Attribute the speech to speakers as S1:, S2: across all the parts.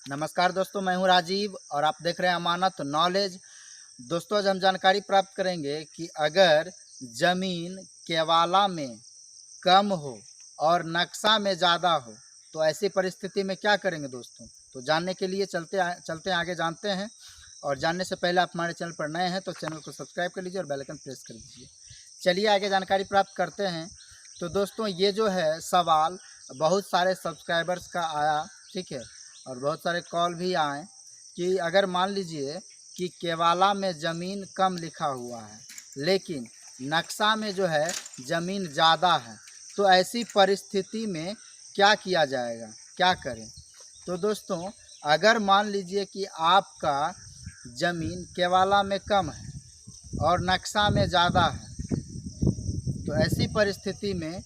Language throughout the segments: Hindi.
S1: नमस्कार दोस्तों, मैं हूं राजीव और आप देख रहे हैं अमानत नॉलेज। दोस्तों, आज हम जानकारी प्राप्त करेंगे कि अगर ज़मीन केवाला में कम हो और नक्शा में ज़्यादा हो तो ऐसी परिस्थिति में क्या करेंगे दोस्तों। तो जानने के लिए चलते आगे जानते हैं। और जानने से पहले आप हमारे चैनल पर नए हैं तो चैनल को सब्सक्राइब कर लीजिए और बेल आइकन प्रेस कर दीजिए। चलिए आगे जानकारी प्राप्त करते हैं। तो दोस्तों, ये जो है सवाल बहुत सारे सब्सक्राइबर्स का आया, ठीक है, और बहुत सारे कॉल भी आए कि अगर मान लीजिए कि केवाला में ज़मीन कम लिखा हुआ है लेकिन नक्शा में जो है ज़मीन ज़्यादा है, तो ऐसी परिस्थिति में क्या किया जाएगा, क्या करें। तो दोस्तों, अगर मान लीजिए कि आपका ज़मीन केवाला में कम है और नक्शा में ज़्यादा है, तो ऐसी परिस्थिति में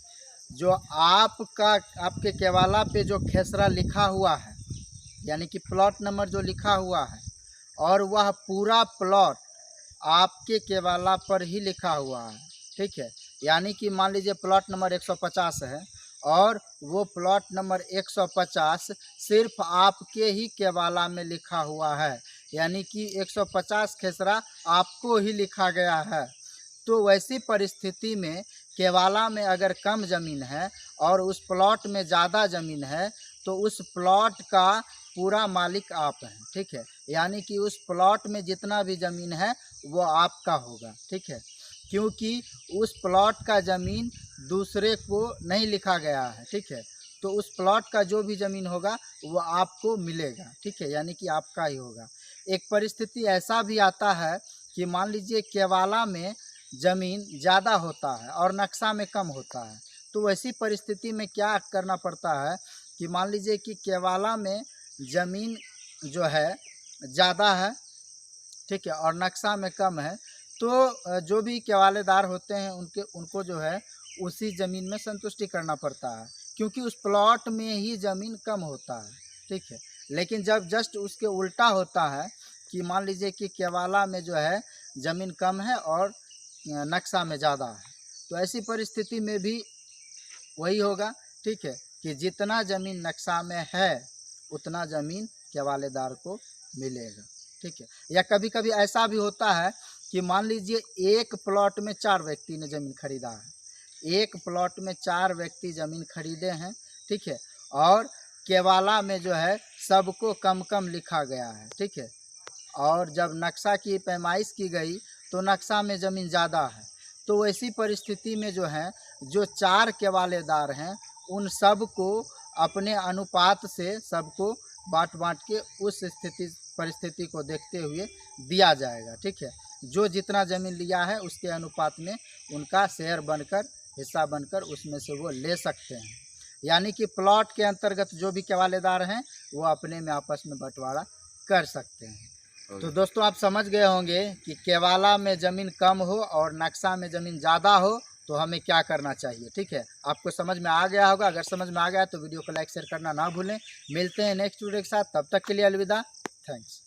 S1: जो आपके केवाला पे जो खेसरा लिखा हुआ है, यानी कि प्लॉट नंबर जो लिखा हुआ है, और वह पूरा प्लॉट आपके केवाला पर ही लिखा हुआ है, ठीक है। यानी कि मान लीजिए प्लॉट नंबर 150 है और वो प्लॉट नंबर 150 सिर्फ आपके ही केवाला में लिखा हुआ है, यानी कि 150 खेसरा आपको ही लिखा गया है। तो वैसी परिस्थिति में केवाला में अगर कम ज़मीन है और उस प्लॉट में ज़्यादा ज़मीन है, तो उस प्लॉट का पूरा मालिक आप हैं, ठीक है। यानी कि उस प्लॉट में जितना भी ज़मीन है वो आपका होगा, ठीक है, क्योंकि उस प्लॉट का ज़मीन दूसरे को नहीं लिखा गया है, ठीक है। तो उस प्लॉट का जो भी ज़मीन होगा वो आपको मिलेगा, ठीक है, यानी कि आपका ही होगा। एक परिस्थिति ऐसा भी आता है कि मान लीजिए केवाला में ज़मीन ज़्यादा होता है और नक्शा में कम होता है, तो वैसी परिस्थिति में क्या करना पड़ता है कि मान लीजिए कि केवाला में ज़मीन जो है ज़्यादा है, ठीक है, और नक्शा में कम है, तो जो भी केवालेदार होते हैं उनको जो है उसी ज़मीन में संतुष्टि करना पड़ता है, क्योंकि उस प्लॉट में ही ज़मीन कम होता है, ठीक है। लेकिन जब जस्ट उसके उल्टा होता है कि मान लीजिए कि केवाला में जो है ज़मीन कम है और नक्शा में ज़्यादा है, तो ऐसी परिस्थिति में भी वही होगा, ठीक है, कि जितना ज़मीन नक्शा में है उतना ज़मीन केवालेदार को मिलेगा, ठीक है। या कभी कभी ऐसा भी होता है कि मान लीजिए एक प्लॉट में 4 व्यक्ति ने ज़मीन खरीदा है, एक प्लॉट में 4 व्यक्ति ज़मीन खरीदे हैं, ठीक है, और केवाला में जो है सबको कम कम लिखा गया है, ठीक है। और जब नक्शा की पैमाइश की गई तो नक्शा में ज़मीन ज़्यादा है, तो वैसी परिस्थिति में जो है जो 4 केवालेदार हैं उन सब को अपने अनुपात से सबको बाँट के उस परिस्थिति को देखते हुए दिया जाएगा, ठीक है। जो जितना ज़मीन लिया है उसके अनुपात में उनका शेयर बनकर, हिस्सा बनकर उसमें से वो ले सकते हैं। यानी कि प्लॉट के अंतर्गत जो भी केवालेदार हैं वो अपने में आपस में बंटवारा कर सकते हैं। तो दोस्तों, आप समझ गए होंगे कि केवाला में ज़मीन कम हो और नक्शा में ज़मीन ज़्यादा हो तो हमें क्या करना चाहिए, ठीक है। आपको समझ में आ गया होगा। अगर समझ में आ गया तो वीडियो को लाइक शेयर करना ना भूलें। मिलते हैं नेक्स्ट वीडियो के साथ, तब तक के लिए अलविदा। थैंक्स।